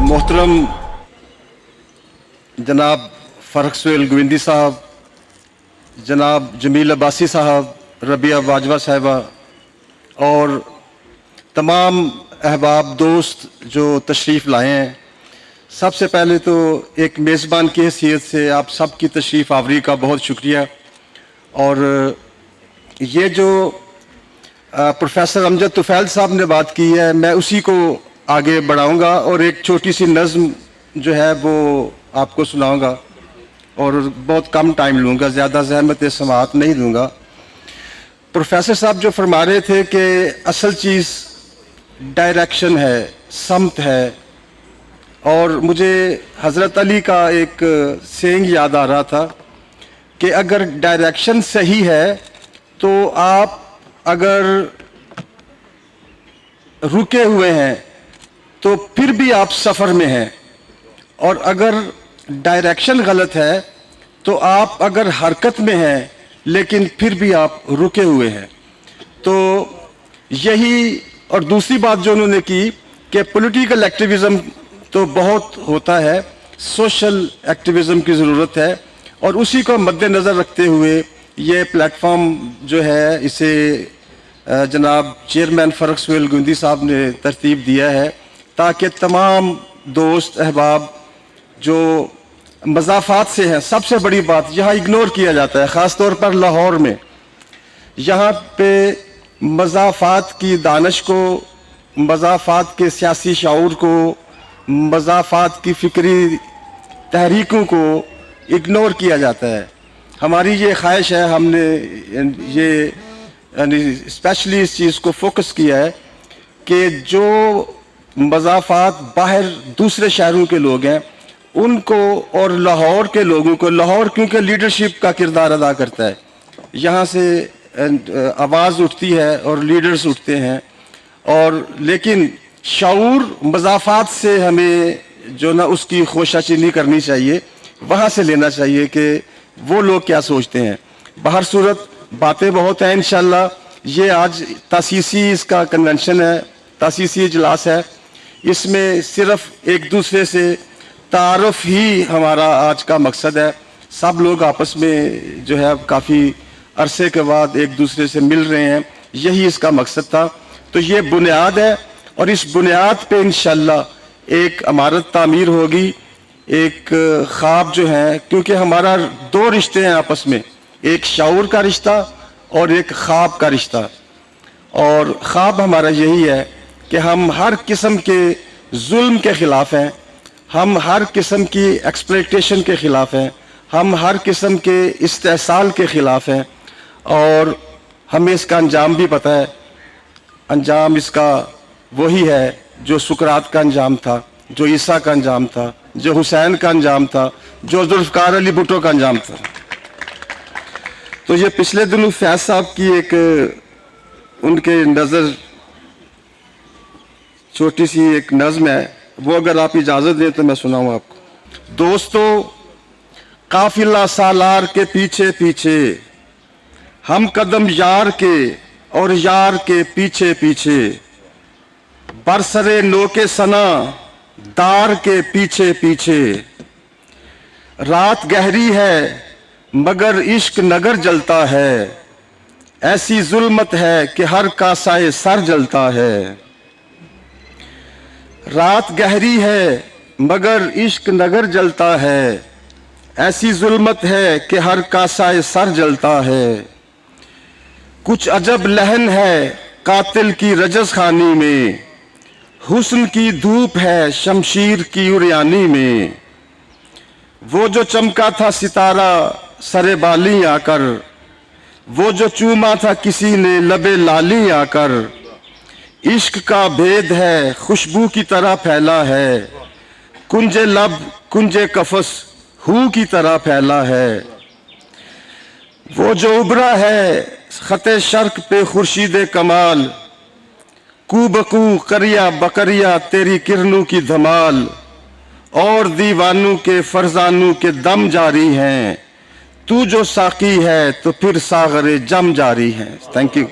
मोहतरम जनाब फ़र्रुख सुहेल गोविंदी साहब, जनाब जमील अब्बासी साहब, रबिया बाजवा साहिबा और तमाम अहबाब दोस्त जो तशरीफ़ लाए हैं, सबसे पहले तो एक मेज़बान की हैसियत से आप सब की तशरीफ़ आवरी का बहुत शुक्रिया। और ये जो प्रोफेसर अमजद तुफ़ैल साहब ने बात की है, मैं उसी को आगे बढ़ाऊंगा और एक छोटी सी नज़्म जो है वो आपको सुनाऊंगा और बहुत कम टाइम लूँगा, ज़्यादा ज़हमत समाअत नहीं दूँगा। प्रोफेसर साहब जो फरमा रहे थे कि असल चीज़ डायरेक्शन है, समत है, और मुझे हज़रत अली का एक सेइंग याद आ रहा था कि अगर डायरेक्शन सही है तो आप अगर रुके हुए हैं तो फिर भी आप सफ़र में हैं, और अगर डायरेक्शन गलत है तो आप अगर हरकत में हैं लेकिन फिर भी आप रुके हुए हैं। तो यही, और दूसरी बात जो उन्होंने की कि पॉलिटिकल एक्टिविज़म तो बहुत होता है, सोशल एक्टिविज़म की ज़रूरत है, और उसी को मद्देनज़र रखते हुए ये प्लेटफॉर्म जो है इसे जनाब चेयरमैन फ़र्रुख सुहेल गोविंदी साहब ने तरतीब दिया है ताकि तमाम दोस्त अहबाब जो मज़ाफ़ात से हैं, सबसे बड़ी बात यहाँ इग्नोर किया जाता है, ख़ास तौर पर लाहौर में, यहाँ पे मज़ाफ़ात की दानिश को, मज़ाफ़ात के सियासी शऊर को, मज़ाफ़ात की फ़िक्री तहरीकों को इग्नोर किया जाता है। हमारी ये ख्वाहिश है, हमने ये यानी स्पेशली इस चीज़ को फोकस किया है कि जो मज़ाफ़ात बाहर दूसरे शहरों के लोग हैं उनको और लाहौर के लोगों को, लाहौर क्योंकि लीडरशिप का किरदार अदा करता है, यहाँ से आवाज़ उठती है और लीडर्स उठते हैं, और लेकिन शऊर मज़ाफ़ात से हमें जो ना उसकी खोशाचीनी करनी चाहिए, वहाँ से लेना चाहिए कि वो लोग क्या सोचते हैं। बाहर सूरत बातें बहुत हैं, इंशाल्लाह ये आज तासीसी इसका कन्वेंशन है, तासीसी इजलास है, इसमें सिर्फ एक दूसरे से तारुफ ही हमारा आज का मकसद है। सब लोग आपस में जो है काफ़ी अरसे के बाद एक दूसरे से मिल रहे हैं, यही इसका मकसद था। तो ये बुनियाद है और इस बुनियाद पे इंशाल्लाह एक इमारत तामीर होगी, एक ख्वाब जो है, क्योंकि हमारा दो रिश्ते हैं आपस में, एक शऊर का रिश्ता और एक ख्वाब का रिश्ता। और ख्वाब हमारा यही है कि हम हर किस्म के जुल्म के ख़िलाफ़ हैं, हम हर किस्म की एक्सप्लॉयटेशन के ख़िलाफ़ हैं, हम हर किस्म के इस्तेहसाल के ख़िलाफ़ हैं, और हमें इसका अंजाम भी पता है। अंजाम इसका वही है जो सुकरात का अंजाम था, जो ईसा का अंजाम था, जो हुसैन का अंजाम था, जो जुल्फ़िकार अली भुट्टो का अंजाम था। तो ये पिछले दिनों फैज़ साहब की एक उनके नज़र छोटी सी एक नज़्म है, वो अगर आप इजाज़त दें तो मैं सुनाऊँ आपको। दोस्तों, काफिला सालार के पीछे पीछे, हम कदम यार के और यार के पीछे पीछे, बरसरे नोके सना दार के पीछे पीछे, रात गहरी है मगर इश्क नगर जलता है, ऐसी जुल्मत है कि हर कासाए सर जलता है। रात गहरी है मगर इश्क नगर जलता है, ऐसी जुल्मत है कि हर कासाए सर जलता है। कुछ अजब लहन है कातिल की रजस खानी में, हुस्न की धूप है शमशीर की उरियानी में। वो जो चमका था सितारा सरे बाली आकर, वो जो चूमा था किसी ने लबे लाली आकर, इश्क का भेद है खुशबू की तरह फैला है, कुंजे लब कुंजे कफस हू की तरह फैला है। वो जो उभरा है खते शर्क पे खुर्शीद कमाल, कू बकू करिया बकरिया तेरी किरणों की धमाल, और दीवानों के फरजानों के दम जारी हैं, तू जो साकी है तो फिर सागरे जम जारी है। Thank you.